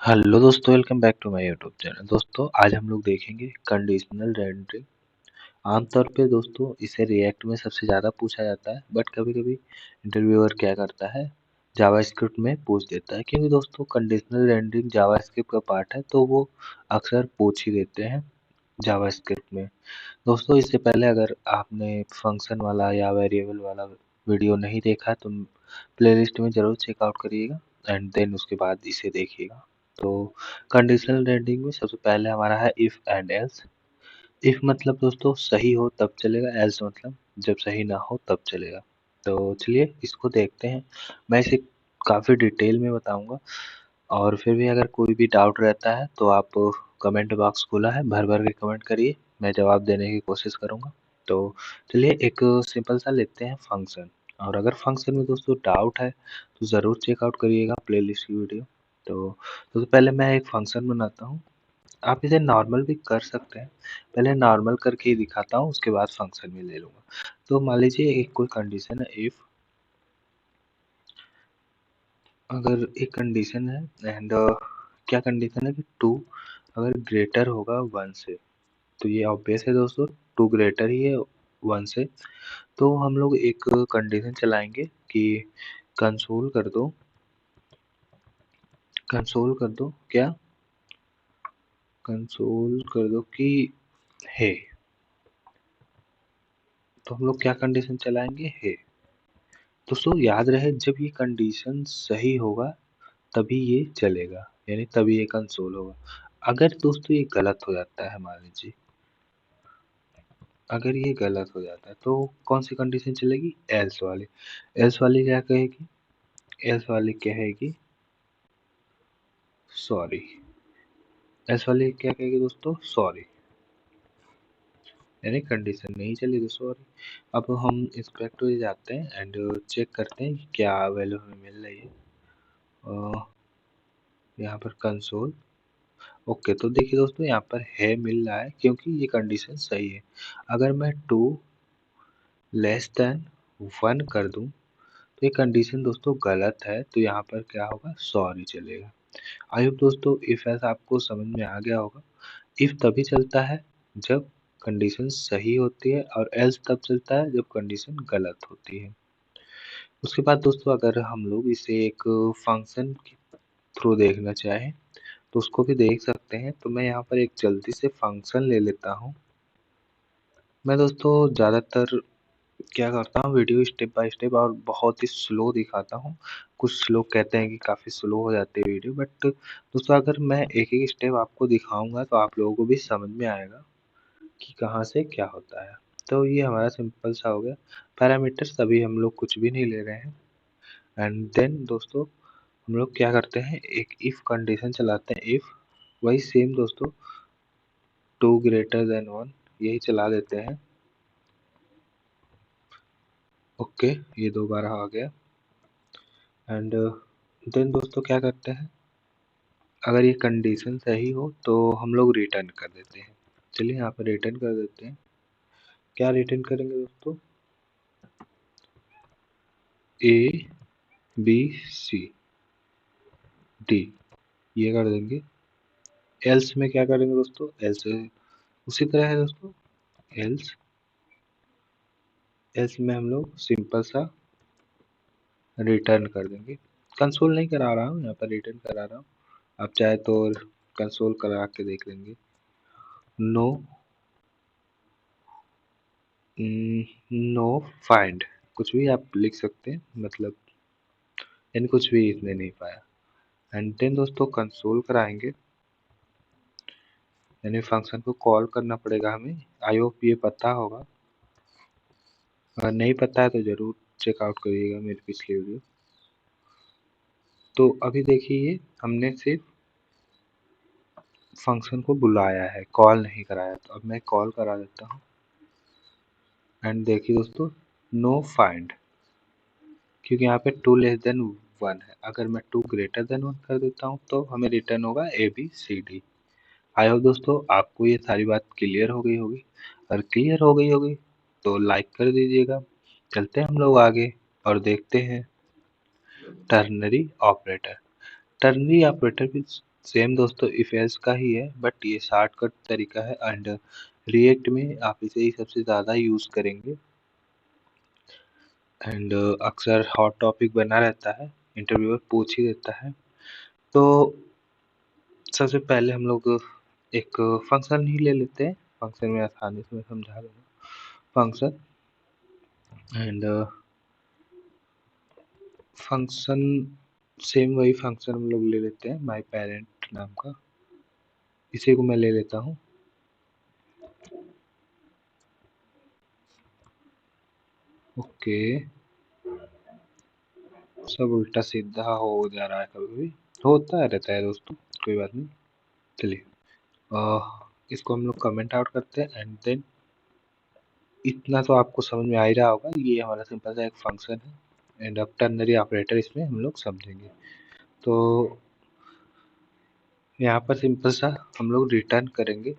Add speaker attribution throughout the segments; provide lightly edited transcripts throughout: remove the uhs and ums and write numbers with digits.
Speaker 1: Hello दोस्तों, welcome back to my YouTube channel. दोस्तों आज हम लोग देखेंगे कंडीशनल रेंडरिंग। आमतौर पे दोस्तों इसे रिएक्ट में सबसे ज़्यादा पूछा जाता है, बट कभी कभी इंटरव्यूअर क्या करता है, जावास्क्रिप्ट में पूछ देता है। क्योंकि दोस्तों कंडीशनल रेंडरिंग जावास्क्रिप्ट का पार्ट है, तो वो अक्सर पूछ ही देते हैं जावास्क्रिप्ट में। दोस्तों इससे पहले अगर आपने फंक्शन वाला या वेरिएबल वाला वीडियो नहीं देखा तो प्लेलिस्ट में ज़रूर चेकआउट करिएगा एंड देन उसके बाद इसे देखिएगा। तो कंडीशनल रेंडरिंग में सबसे पहले हमारा है इफ एंड एल्स। इफ मतलब दोस्तों सही हो तब चलेगा, एल्स मतलब जब सही ना हो तब चलेगा। तो चलिए इसको देखते हैं। मैं इसे काफ़ी डिटेल में बताऊंगा, और फिर भी अगर कोई भी डाउट रहता है तो आप कमेंट बॉक्स खुला है, भर भर के कमेंट करिए, मैं जवाब देने की कोशिश करूंगा। तो चलिए एक सिंपल सा लेते हैं फंक्शन। और अगर फंक्शन में दोस्तों डाउट है तो ज़रूर चेकआउट करिएगा प्लेलिस्ट की वीडियो। तो पहले मैं एक फंक्शन बनाता हूँ। आप इसे नॉर्मल भी कर सकते हैं, पहले नॉर्मल करके ही दिखाता हूँ, उसके बाद फंक्शन में ले लूँगा। तो मान लीजिए एक कोई कंडीशन है, इफ़ अगर एक कंडीशन है एंड क्या कंडीशन है कि टू अगर ग्रेटर होगा वन से, तो ये ऑब्वियस है दोस्तों, टू ग्रेटर ही है वन से। तो हम लोग एक कंडीशन चलाएंगे कि कंसोल कर दो, कंसोल कर दो क्या, कंसोल कर दो कि है। तो हम लोग क्या कंडीशन चलाएंगे, है। दोस्तों याद रहे जब ये कंडीशन सही होगा तभी ये चलेगा, यानी तभी ये कंसोल होगा। अगर दोस्तों ये गलत हो जाता है, मान लीजिए अगर ये गलत हो जाता है तो कौन सी कंडीशन चलेगी, एल्स वाली। एल्स वाली क्या कहेगी, एल्स वाली कहेगी सॉरी। एल्स वाली क्या कहेगी दोस्तों, सॉरी, यानी कंडीशन नहीं चली तो सॉरी। अब हम इंस्पेक्ट पे जाते हैं एंड चेक करते हैं कि क्या वैल्यू हमें मिल रही है। यहाँ पर कंसोल, ओके। तो देखिए दोस्तों यहाँ पर है मिल रहा है क्योंकि ये कंडीशन सही है। अगर मैं टू लेस देन वन कर दूं तो ये कंडीशन दोस्तों गलत है, तो यहाँ पर क्या होगा, सॉरी चलेगा। आई होप दोस्तों इफ ऐसा आपको समझ में आ गया होगा। इफ तभी चलता है जब कंडीशन सही होती है, और एल्स तब चलता है जब कंडीशन गलत होती है। उसके बाद दोस्तों अगर हम लोग इसे एक फंक्शन के थ्रू देखना चाहें तो उसको भी देख सकते हैं। तो मैं यहाँ पर एक जल्दी से फंक्शन ले लेता हूँ। मैं दोस्तों ज़्यादातर क्या करता हूँ, वीडियो स्टेप बाय स्टेप और बहुत ही स्लो दिखाता हूँ। कुछ लोग कहते हैं कि काफ़ी स्लो हो जाती है वीडियो, बट दोस्तों अगर मैं एक एक स्टेप आपको दिखाऊंगा तो आप लोगों को भी समझ में आएगा कि कहाँ से क्या होता है। तो ये हमारा सिंपल सा हो गया। पैरामीटर्स अभी हम लोग कुछ भी नहीं ले रहे हैं। एंड देन दोस्तों हम लोग क्या करते हैं, एक इफ कंडीशन चलाते हैं। इफ वही सेम दोस्तों, टू ग्रेटर देन वन, यही चला देते हैं। ओके, ये दोबारा आ गया। एंड देन दोस्तों क्या करते हैं, अगर ये कंडीशन सही हो तो हम लोग रिटर्न कर देते हैं। चलिए यहाँ पर रिटर्न कर देते हैं। क्या रिटर्न करेंगे दोस्तों, ए बी सी डी, ये कर देंगे। एल्स में क्या करेंगे दोस्तों, एल्स उसी तरह है दोस्तों। एल्स एल्स में हम लोग सिंपल सा रिटर्न कर देंगे। कंसोल नहीं करा रहा हूँ, यहाँ पर रिटर्न करा रहा हूँ। आप चाहे तो कंसोल करा के देख लेंगे। नो नो फाइंड, कुछ भी आप लिख सकते हैं, मतलब यानी कुछ भी इसने नहीं पाया। एंड देन दोस्तों कंसोल कराएंगे, यानी फंक्शन को कॉल करना पड़ेगा हमें। आई होप ये पता होगा, अगर नहीं पता है तो ज़रूर चेकआउट करिएगा मेरी पिछली वीडियो। तो अभी देखिए हमने सिर्फ फंक्शन को बुलाया है, कॉल नहीं कराया। तो अब मैं कॉल करा देता हूँ एंड देखिए दोस्तों, नो फाइंड, क्योंकि यहाँ पे टू लेस देन वन है। अगर मैं टू ग्रेटर देन वन कर देता हूँ तो हमें रिटर्न होगा A B C D. I hope दोस्तों आपको ये सारी बात क्लियर हो गई होगी। अगर क्लियर हो गई होगी तो लाइक कर दीजिएगा। चलते हैं हम लोग आगे और देखते हैं टर्नरी ऑपरेटर। टर्नरी ऑपरेटर भी सेम दोस्तों इफ एल्स का ही है, बट ये शॉर्टकट तरीका है एंड रिएक्ट में आप इसे ही सबसे ज़्यादा यूज़ करेंगे एंड अक्सर हॉट टॉपिक बना रहता है, इंटरव्यूअर पूछ ही देता है। तो सबसे पहले हम लोग एक फंक्शन ही ले लेते हैं, फंक्शन में आसानी से मैं समझा दूँगा। फंक्शन एंड फंक्शन सेम वही फंक्शन हम लोग ले लेते हैं माय पेरेंट नाम का, इसी को मैं ले लेता हूँ। ओके, सब उल्टा सीधा हो जा रहा है, कभी भी होता रहता है दोस्तों, कोई बात नहीं। चलिए इसको हम लोग कमेंट आउट करते हैं एंड देन इतना तो आपको समझ में आ ही रहा होगा, ये हमारा सिंपल सा एक फंक्शन है एंड अब टर्नरी ऑपरेटर इसमें हम लोग समझेंगे। तो यहाँ पर सिंपल सा हम लोग रिटर्न करेंगे।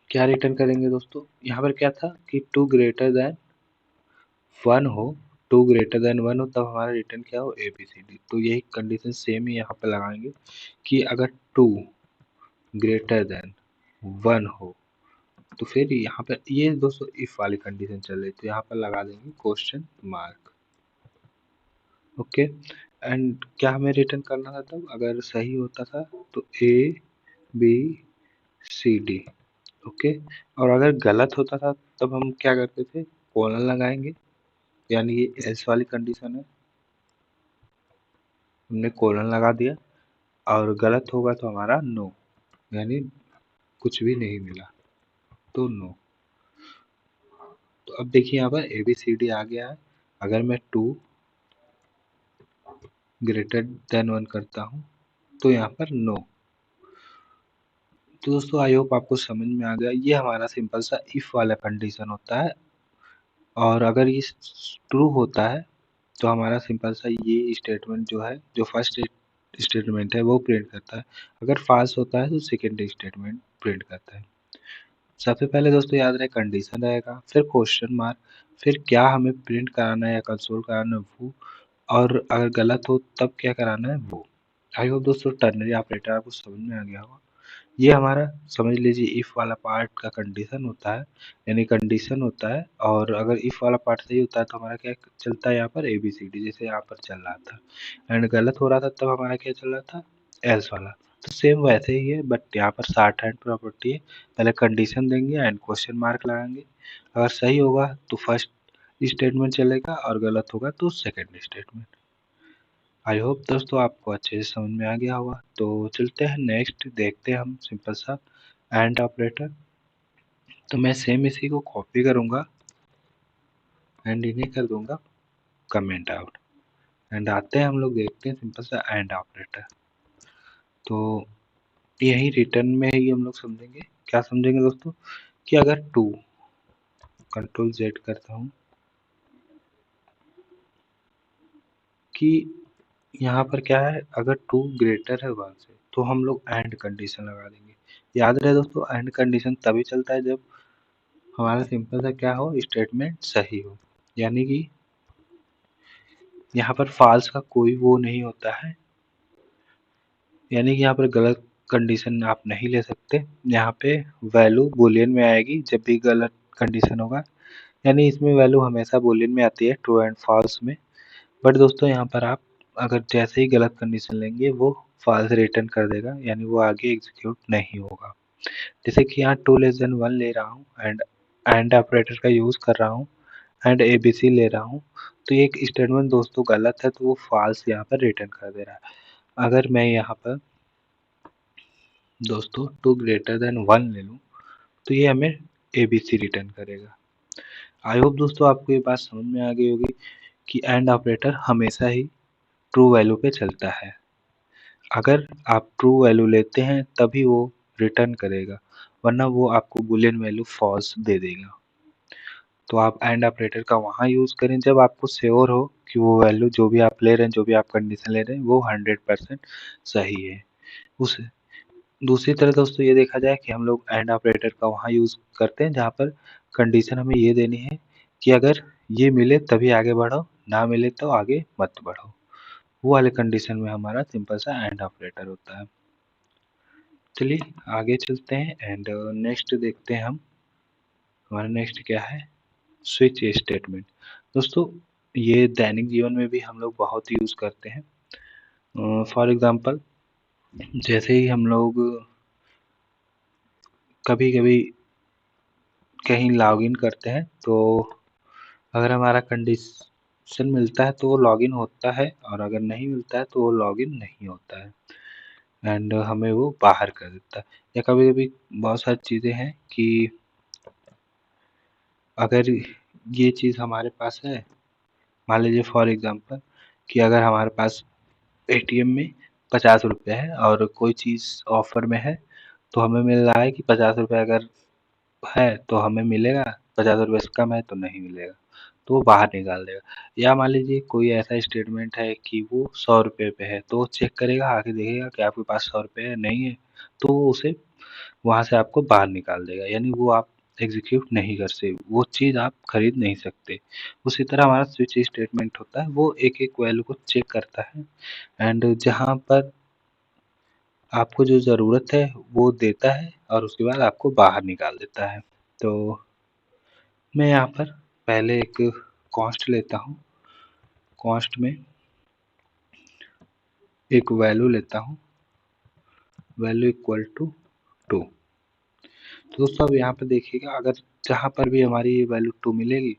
Speaker 1: क्या रिटर्न करेंगे दोस्तों, यहाँ पर क्या था कि टू ग्रेटर देन वन हो, टू ग्रेटर देन वन हो तब हमारा रिटर्न क्या हो, ए बी सी डी। तो यही कंडीशन सेम ही यहाँ पर लगाएंगे कि अगर टू ग्रेटर देन वन हो तो फिर यहाँ पर ये दोस्तों इफ वाली कंडीशन चल रही, तो यहाँ पर लगा देंगे क्वेश्चन मार्क। ओके, एंड क्या हमें रिटर्न करना था तब, अगर सही होता था तो A B C D. Okay, और अगर गलत होता था तब हम क्या करते थे, कोलन लगाएंगे, यानी ये एल्स वाली कंडीशन है, हमने कोलन लगा दिया, और गलत होगा तो हमारा नो, यानी कुछ भी नहीं मिला तो नो। तो अब देखिए यहाँ पर ए बी सी डी आ गया है, अगर मैं टू ग्रेटर देन वन करता हूँ तो यहाँ पर नो। तो दोस्तों आई होप आपको समझ में आ गया, ये हमारा सिंपल सा इफ वाला कंडीशन होता है, और अगर ये ट्रू होता है तो हमारा सिंपल सा ये स्टेटमेंट जो है, जो फर्स्ट स्टेटमेंट है वो प्रिंट करता है, अगर फॉल्स होता है तो सेकेंड स्टेटमेंट प्रिंट करता है। सबसे पहले दोस्तों याद रहे कंडीशन रहेगा, फिर क्वेश्चन मार्क, फिर क्या हमें प्रिंट कराना है या कंसोल कराना है वो, और अगर गलत हो तब क्या कराना है वो। आई होप दोस्तों टर्नरी ऑपरेटर आपको समझ में आ गया होगा। ये हमारा समझ लीजिए इफ वाला पार्ट का कंडीशन होता है, यानी कंडीशन होता है, और अगर इफ वाला पार्ट सही होता है तो हमारा क्या चलता है यहाँ पर ए बी सी डी, जैसे यहाँ पर चल रहा था, एंड गलत हो रहा था तब हमारा क्या चल रहा था, एल्स वाला। तो सेम वैसे ही है, बट यहाँ पर शॉर्ट हैंड प्रॉपर्टी है, पहले कंडीशन देंगे एंड क्वेश्चन मार्क लगाएंगे, अगर सही होगा तो फर्स्ट स्टेटमेंट चलेगा और गलत होगा तो सेकेंड स्टेटमेंट। आई होप दोस्तों आपको अच्छे से समझ में आ गया होगा। तो चलते हैं नेक्स्ट, देखते हैं हम सिंपल सा एंड ऑपरेटर। तो मैं सेम इसी को कॉपी करूंगा एंड इन्हें कर दूंगा कमेंट आउट, एंड आते हैं हम लोग देखते हैं सिंपल सा एंड ऑपरेटर। तो यही रिटर्न में ही हम लोग समझेंगे, क्या समझेंगे दोस्तों, कि अगर टू, कंट्रोल जेड करता हूँ, कि यहाँ पर क्या है, अगर टू ग्रेटर है वन से तो हम लोग एंड कंडीशन लगा देंगे। याद रहे दोस्तों एंड कंडीशन तभी चलता है जब हमारा सिंपल सा क्या हो, स्टेटमेंट सही हो, यानी कि यहाँ पर फॉल्स का कोई वो नहीं होता है, यानी कि यहाँ पर गलत कंडीशन आप नहीं ले सकते। यहाँ पे वैल्यू बुलियन में आएगी जब भी गलत कंडीशन होगा, यानी इसमें वैल्यू हमेशा बुलियन में आती है ट्रू एंड फॉल्स में। बट दोस्तों यहाँ पर आप अगर जैसे ही गलत कंडीशन लेंगे वो फॉल्स रिटर्न कर देगा, यानी वो आगे एग्जीक्यूट नहीं होगा। जैसे कि यहाँ टू लेस देन वन ले रहा हूँ एंड ऑपरेटर का यूज कर रहा हूँ एंड एबीसी ले रहा हूँ, तो ये एक स्टेटमेंट दोस्तों गलत है तो वो फॉल्स यहाँ पर रिटर्न कर दे रहा है। अगर मैं यहाँ पर दोस्तों टू ग्रेटर देन वन ले लूँ तो ये हमें एबीसी रिटर्न करेगा। आई होप दोस्तों आपको ये बात समझ में आ गई होगी कि एंड ऑपरेटर हमेशा ही ट्रू वैल्यू पे चलता है, अगर आप ट्रू वैल्यू लेते हैं तभी वो रिटर्न करेगा, वरना वो आपको बुलियन वैल्यू फॉल्स दे देगा। तो आप एंड ऑपरेटर का वहाँ यूज़ करें जब आपको श्योर हो कि वो वैल्यू जो भी आप ले रहे हैं, जो भी आप कंडीशन ले रहे हैं वो 100% सही है। उस दूसरी तरह दोस्तों ये देखा जाए कि हम लोग एंड ऑपरेटर का वहाँ यूज़ करते हैं जहाँ पर कंडीशन हमें ये देनी है कि अगर ये मिले तभी आगे बढ़ो, ना मिले तो आगे मत बढ़ो। वो वाले कंडीशन में हमारा सिंपल सा एंड ऑपरेटर होता है। चलिए आगे चलते हैं एंड नेक्स्ट देखते हैं हम, हमारा नेक्स्ट क्या है, स्विच स्टेटमेंट। दोस्तों ये दैनिक जीवन में भी हम लोग बहुत यूज़ करते हैं। फॉर एग्जांपल जैसे ही हम लोग कभी कभी कहीं लॉगिन करते हैं, तो अगर हमारा कंडीशन मिलता है तो वो लॉगिन होता है, और अगर नहीं मिलता है तो वो लॉगिन नहीं होता है एंड हमें वो बाहर कर देता है। या कभी कभी बहुत सारी चीज़ें हैं कि अगर ये चीज़ हमारे पास है, मान लीजिए फॉर एग्जांपल कि अगर हमारे पास एटीएम में 50 रुपये है और कोई चीज़ ऑफर में है, तो हमें मिल रहा है कि 50 रुपये अगर है तो हमें मिलेगा, 50 रुपये से कम है तो नहीं मिलेगा, तो वो बाहर निकाल देगा। या मान लीजिए कोई ऐसा स्टेटमेंट है कि वो 100 रुपये पे है, तो वो चेक करेगा, आके देखेगा कि आपके पास 100 रुपये है, नहीं है, तो वो उसे वहाँ से आपको बाहर निकाल देगा, यानी वो आप एग्जीक्यूट नहीं कर सकते, वो चीज़ आप खरीद नहीं सकते। उसी तरह हमारा स्विच स्टेटमेंट होता है, वो एक एक वैल्यू को चेक करता है एंड जहाँ पर आपको जो ज़रूरत है वो देता है और उसके बाद आपको बाहर निकाल देता है। तो मैं यहाँ पर पहले एक कॉस्ट लेता हूँ, कॉस्ट में एक वैल्यू लेता हूँ, वैल्यू इक्वल टू 2। तो दोस्तों अब यहाँ पर देखिएगा, अगर जहाँ पर भी हमारी ये वैल्यू 2 मिलेगी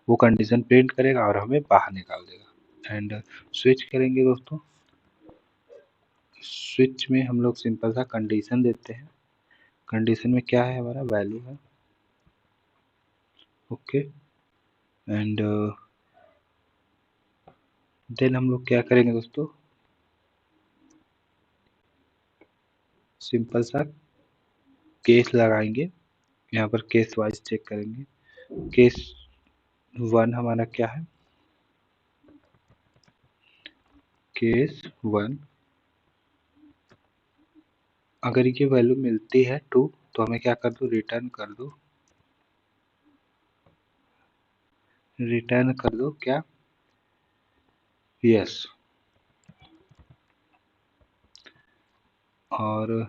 Speaker 1: वो कंडीशन प्रिंट करेगा और हमें बाहर निकाल देगा। एंड स्विच करेंगे दोस्तों, स्विच में हम लोग सिंपल सा कंडीशन देते हैं, कंडीशन में क्या है, हमारा वैल्यू है, ओके। एंड देन हम लोग क्या करेंगे दोस्तों, सिंपल सा केस लगाएंगे, यहाँ पर केस वाइज चेक करेंगे। केस 1 हमारा क्या है, केस 1 अगर ये वैल्यू मिलती है 2 तो हमें क्या कर दो, रिटर्न कर दो, रिटर्न कर दो क्या, यस। और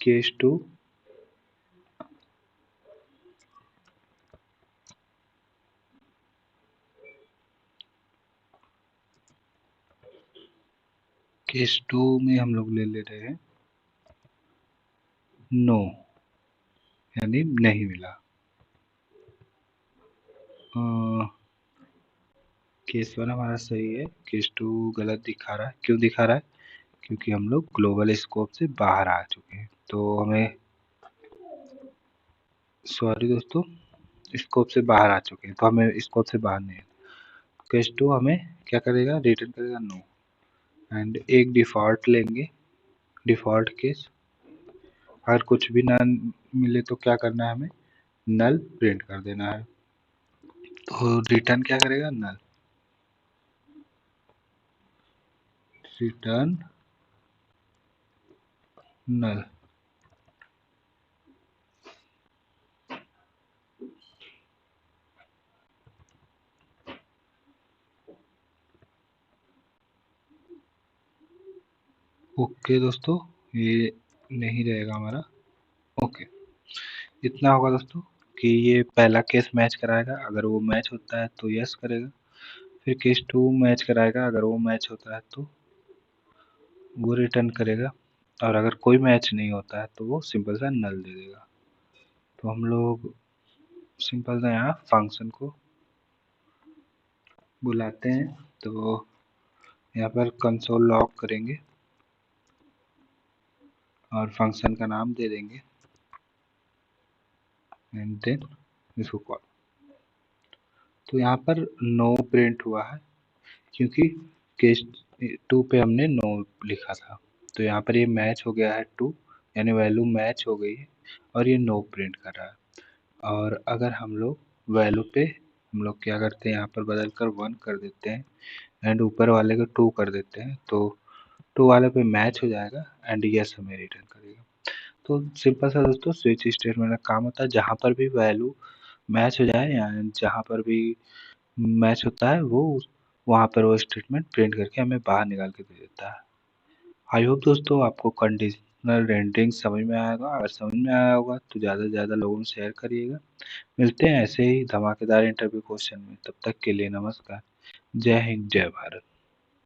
Speaker 1: केस 2 केस 2 में हम लोग ले रहे हैं नो, यानी नहीं मिला। केस 1 हमारा सही है, केस 2 गलत दिखा रहा है, क्यों दिखा रहा है, क्योंकि हम लोग ग्लोबल स्कोप से बाहर आ चुके हैं, तो हमें, सॉरी दोस्तों, स्कोप से बाहर आ चुके हैं, तो हमें स्कोप से बाहर नहीं है। केस 2 हमें क्या करेगा, रिटर्न करेगा नो। एंड एक डिफ़ॉल्ट लेंगे, डिफ़ॉल्ट केस, अगर कुछ भी ना मिले तो क्या करना है, हमें नल प्रिंट कर देना है। तो रिटर्न क्या करेगा, नल, रिटर्न नल। ओके दोस्तों, ये नहीं रहेगा हमारा, ओके। इतना होगा दोस्तों कि ये पहला केस मैच कराएगा, अगर वो मैच होता है तो यस करेगा, फिर केस 2 मैच कराएगा, अगर वो मैच होता है तो वो रिटर्न करेगा, और अगर कोई मैच नहीं होता है तो वो सिंपल सा नल दे देगा। तो हम लोग सिंपल सा यहाँ फंक्शन को बुलाते हैं, तो यहाँ पर कंसोल लॉग करेंगे और फंक्शन का नाम दे देंगे एंड देन इसको कॉल। तो यहाँ पर नो प्रिंट हुआ है क्योंकि केस 2 पे हमने नो लिखा था, तो यहाँ पर ये मैच हो गया है 2, यानी वैल्यू मैच हो गई है और ये नो प्रिंट कर रहा है। और अगर हम लोग वैल्यू पे हम लोग क्या करते हैं, यहाँ पर बदल कर 1 कर देते हैं एंड ऊपर वाले को 2 कर देते हैं, तो 2 वाले पे मैच हो जाएगा एंड यस हमें रिटर्न करेगा। तो सिंपल सा दोस्तों स्विच स्टेटमेंट का काम होता है, जहाँ पर भी वैल्यू मैच हो जाए या जहाँ पर भी मैच होता है वो वहाँ पर वो स्टेटमेंट प्रिंट करके हमें बाहर निकाल के दे देता है। आई होप दोस्तों आपको कंडीशनल रेंडरिंग समझ में आएगा। अगर समझ में आया होगा तो ज़्यादा से ज़्यादा लोगों में शेयर करिएगा। मिलते हैं ऐसे ही धमाकेदार इंटरव्यू क्वेश्चन में। तब तक के लिए नमस्कार। जय हिंद, जय भारत।